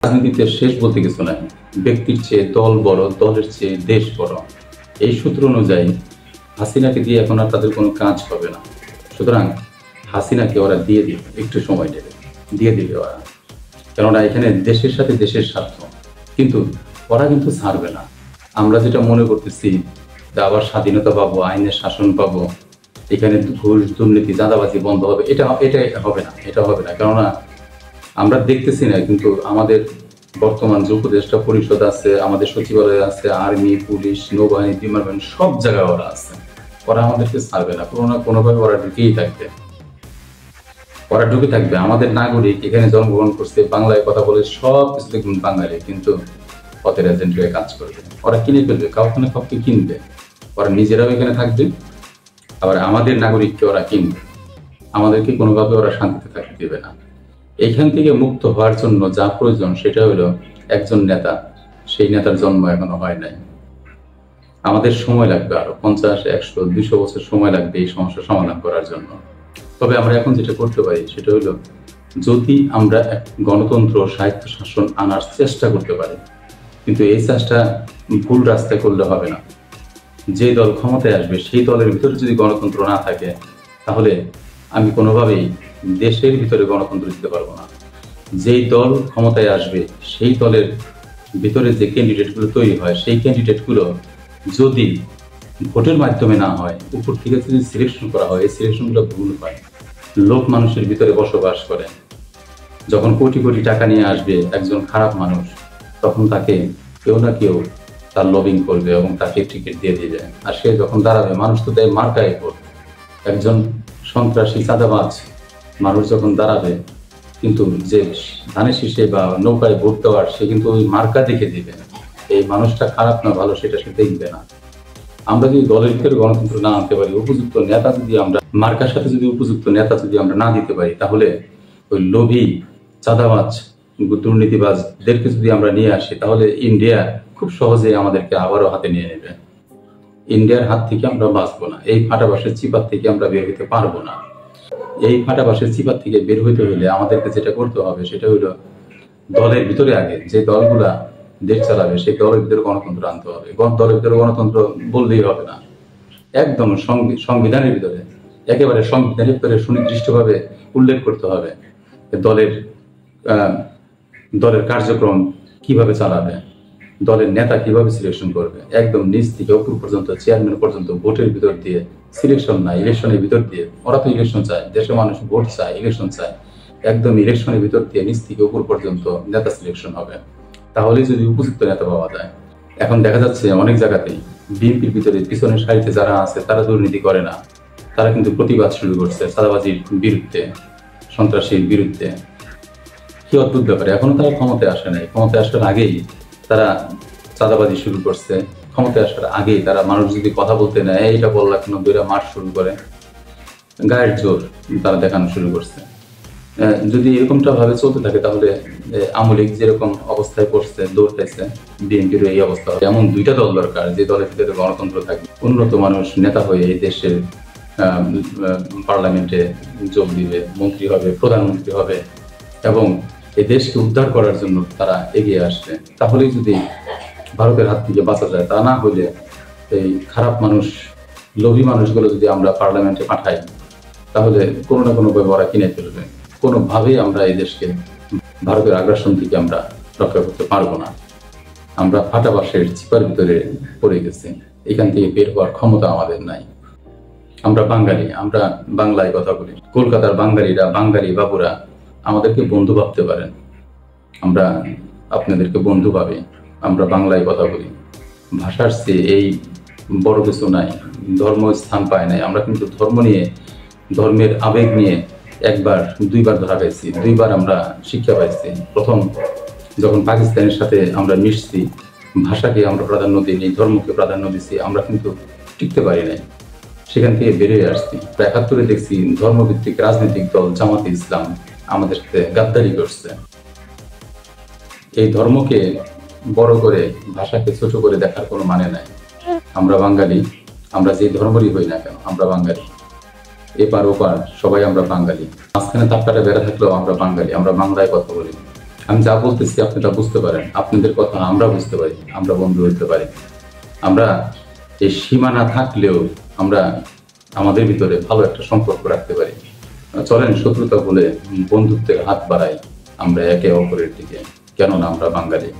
রাজনীতিতে শেষ বলতে কিছু নাই। ব্যক্তির চেয়ে দল বড়, দলের চেয়ে দেশ বড়। এই সূত্র অনুযায়ী হাসিনাকে দিয়ে এখন আর তাদের কোনো কাজ হবে না। সুতরাং হাসিনাকে ওরা দিয়ে দিবে, একটু সময় নেবে, দিয়ে দিবে ওরা। কেননা এখানে দেশের সাথে দেশের স্বার্থ, কিন্তু ওরা কিন্তু ছাড়বে না। আমরা যেটা মনে করতেছি যে আবার স্বাধীনতা পাবো, আইনের শাসন পাবো, এখানে ঘুষ দুর্নীতি চাঁদাবাজি বন্ধ হবে, এটা হবে না, এটা হবে না। কেননা আমরা দেখতেছি না, কিন্তু আমাদের বর্তমান যে উপদেষ্টা পরিষদ আছে, আমাদের সচিবালয় আছে, আর্মি, পুলিশ, নৌবাহিনী, বিমান বাহিনী, সব জায়গায় ওরা আছে। ওরা আমাদেরকে ছাড়বে না, কোনো না কোনোভাবে ওরা ঢুকেই থাকবে, ওরা ঢুকে থাকবে। আমাদের নাগরিক এখানে জন্মগ্রহণ করছে, বাংলায় কথা বলে, সব কিছু দেখুন বাঙালি, কিন্তু পথের এজেন্ট হয়ে কাজ করবে। ওরা কিনে ফেলবে, কাউকে না কাউকে কিনবে। ওরা নিজেরাও এখানে থাকবে, আবার আমাদের নাগরিককে ওরা কিনবে। আমাদেরকে কোনোভাবে ওরা শান্তিতে থাকতে দেবে না। এইখান থেকে মুক্ত হওয়ার জন্য যা প্রয়োজন সেটা হলো একজন নেতা। সেই নেতার জন্ম এখনো হয় নাই। আমাদের সময় লাগবে, আরো 50, 100, 200 বছর সময় লাগবে এই সমস্যা সমাধান করার জন্য। তবে আমরা এখন যেটা করতে পারি সেটা হলো, যদি আমরা এক গণতন্ত্র, সাহিত্য শাসন আনার চেষ্টা করতে পারি, কিন্তু এই চেষ্টা ভুল রাস্তায় করলে হবে না। যে দল ক্ষমতায় আসবে সেই দলের ভিতরে যদি গণতন্ত্র না থাকে, তাহলে আমি কোনোভাবেই দেশের ভিতরে গণতন্ত্র দিতে পারবো না। যেই দল ক্ষমতায় আসবে সেই দলের ভিতরে যে ক্যান্ডিডেটগুলো তৈরি হয়, সেই ক্যান্ডিডেটগুলো যদি ভোটের মাধ্যমে না হয়, উপর থেকে যদি সিলেকশন করা হয়, এই সিলেকশনগুলো ভুল হয়। লোক মানুষের ভিতরে বসবাস করে। যখন কোটি কোটি টাকা নিয়ে আসবে একজন খারাপ মানুষ, তখন তাকে কেউ না কেউ তার লবিং করবে এবং তাকে টিকিট দিয়ে দিবে। আর সে যখন দাঁড়াবে, মানুষ তো দেয় মার্কায় ভোট। একজন সন্ত্রাসী চাঁদাবাজ মানুষ যখন দাঁড়াবে, কিন্তু যে ধানের শীষে বা নৌকায় ভোট দেওয়ার, সে কিন্তু ওই মার্কা দেখে দিবে। এই মানুষটা খারাপ না ভালো সেটা সে দেখবে না। আমরা যদি দলের ভিতরে গণতন্ত্র না আনতে পারি, উপযুক্ত নেতা যদি আমরা মার্কার সাথে যদি উপযুক্ত নেতা যদি আমরা না দিতে পারি, তাহলে ওই লোভী চাঁদাবাজ দুর্নীতিবাজদেরকে যদি আমরা নিয়ে আসি, তাহলে ইন্ডিয়া খুব সহজেই আমাদেরকে আবারও হাতে নিয়ে নেবে। ইন্ডিয়ার হাত থেকে আমরা বাঁচবো না। এই ফাটাবাসের চিপার থেকে আমরা বের হতে পারবো না। এই ফাটাবাসের চিপার থেকে বের হইতে হলে আমাদেরকে যেটা করতে হবে সেটা হলো, দলের ভিতরে আগে যে দলগুলা দেশ চালাবে সেই দলের ভিতরে গণতন্ত্র আনতে হবে। দলের ভিতরে গণতন্ত্র বললেই হবে না, একদম সংবিধানের ভিতরে, একেবারে সংবিধানের ভিতরে সুনির্দিষ্টভাবে উল্লেখ করতে হবে দলের দলের কার্যক্রম কিভাবে চালাবে, দলের নেতা কিভাবে সিলেকশন করবে। একদম নিচ থেকে উপর পর্যন্ত, চেয়ারম্যান পর্যন্ত ভোটের ভিতর দিয়ে সিলেকশন না, ইলেকশনের ভিতর দিয়ে। ওরা তো ইলেকশন চায়, দেশের মানুষ ভোট চায়, ইলেকশন চায়। একদম ইলেকশনের ভিতর দিয়ে নিচ থেকে উপর পর্যন্ত নেতা সিলেকশন হবে, তাহলে যদি উপযুক্ত নেতা পাওয়া যায়। এখন দেখা যাচ্ছে অনেক জায়গাতেই বিএনপির ভিতরে পিছনের সারিতে যারা আছে তারা দুর্নীতি করে না, তারা কিন্তু প্রতিবাদ শুরু করছে চাঁদাবাজির বিরুদ্ধে, সন্ত্রাসীর বিরুদ্ধে। কি অদ্ভুত ব্যাপার, এখনো তারা ক্ষমতায় আসে নাই। ক্ষমতায় আসার আগেই তারা চাঁদাবাজি শুরু করছে। ক্ষমতায় আসার আগেই তারা মানুষ যদি কথা বলতে নেয়, এইটা বললা কেন, দুইটা মাস শুরু করে গায়ের জোর তারা দেখানো শুরু করছে। যদি এরকমটা ভাবে চলতে থাকে, তাহলে আওয়ামী লীগ যেরকম অবস্থায় পড়ছে, দৌড় খাইছে, বিএনপির এই অবস্থা হবে। এমন দুইটা দল দরকার যে দলের ভিতরে গণতন্ত্র থাকবে, উন্নত মানুষ নেতা হয়ে এই দেশের পার্লামেন্টে যোগ দিবে, মন্ত্রী হবে, প্রধানমন্ত্রী হবে, এবং এই দেশকে উদ্ধার করার জন্য তারা এগিয়ে আসবে। তাহলেই যদি ভারতের হাত থেকে বাঁচা যায়। তা না হলে এই খারাপ মানুষ, লোভী মানুষগুলো যদি আমরা পার্লামেন্টে পাঠাই, তাহলে কোনো না কোনোভাবে ওরা কিনে ফেলবে। কোনোভাবেই আমরা এই দেশকে ভারতের আগ্রাসন থেকে আমরা রক্ষা করতে পারবো না। আমরা ফাটাবাসের চিপার ভিতরে পড়ে গেছি, এখান থেকে বের হওয়ার ক্ষমতা আমাদের নাই। আমরা বাঙালি, আমরা বাংলায় কথা বলি। কলকাতার বাঙালিরা, বাঙালি বাবুরা আমাদেরকে বন্ধু ভাবতে পারেন। আমরা আপনাদেরকে বন্ধু ভাবি, আমরা বাংলায় কথা বলি। ভাষার চেয়ে এই বড় কিছু নাই, ধর্ম স্থান পায় নাই। আমরা কিন্তু ধর্ম নিয়ে, ধর্মের আবেগ নিয়ে একবার দুইবার ধরা খাইছি, দুইবার আমরা শিক্ষা পাইছি। প্রথম যখন পাকিস্তানের সাথে আমরা মিশছি, ভাষাকে আমরা প্রাধান্য দিইনি, ধর্মকে প্রাধান্য দিচ্ছি, আমরা কিন্তু টিকতে পারি নাই। সেখান থেকে বেরিয়ে আসছি। ৭১ দেখছি ধর্মভিত্তিক রাজনৈতিক দল জামাতে ইসলাম আমাদের সাথে গাদ্দারি করছে। এই ধর্মকে বড় করে, ভাষাকে ছোট করে দেখার কোনো মানে নাই। আমরা বাঙালি, আমরা যে ধর্মেরই হই না কেন, আমরা বাঙালি। এপার ওপার সবাই আমরা বাঙালি। মাঝখানে তাপকাটা বেড়া থাকলেও আমরা বাঙালি, আমরা বাংলায় কথা বলি। আমি যা বলতেছি আপনি তা বুঝতে পারেন, আপনাদের কথা আমরা বুঝতে পারি, আমরা বন্ধু হতে পারি। আমরা এই সীমা না থাকলেও আমরা আমাদের ভিতরে ভালো একটা সম্পর্ক রাখতে পারি। চলেন শত্রুতা বলে বন্ধুত্বের হাত বাড়াই আমরা একে অপরের দিকে, কেননা আমরা বাঙালি।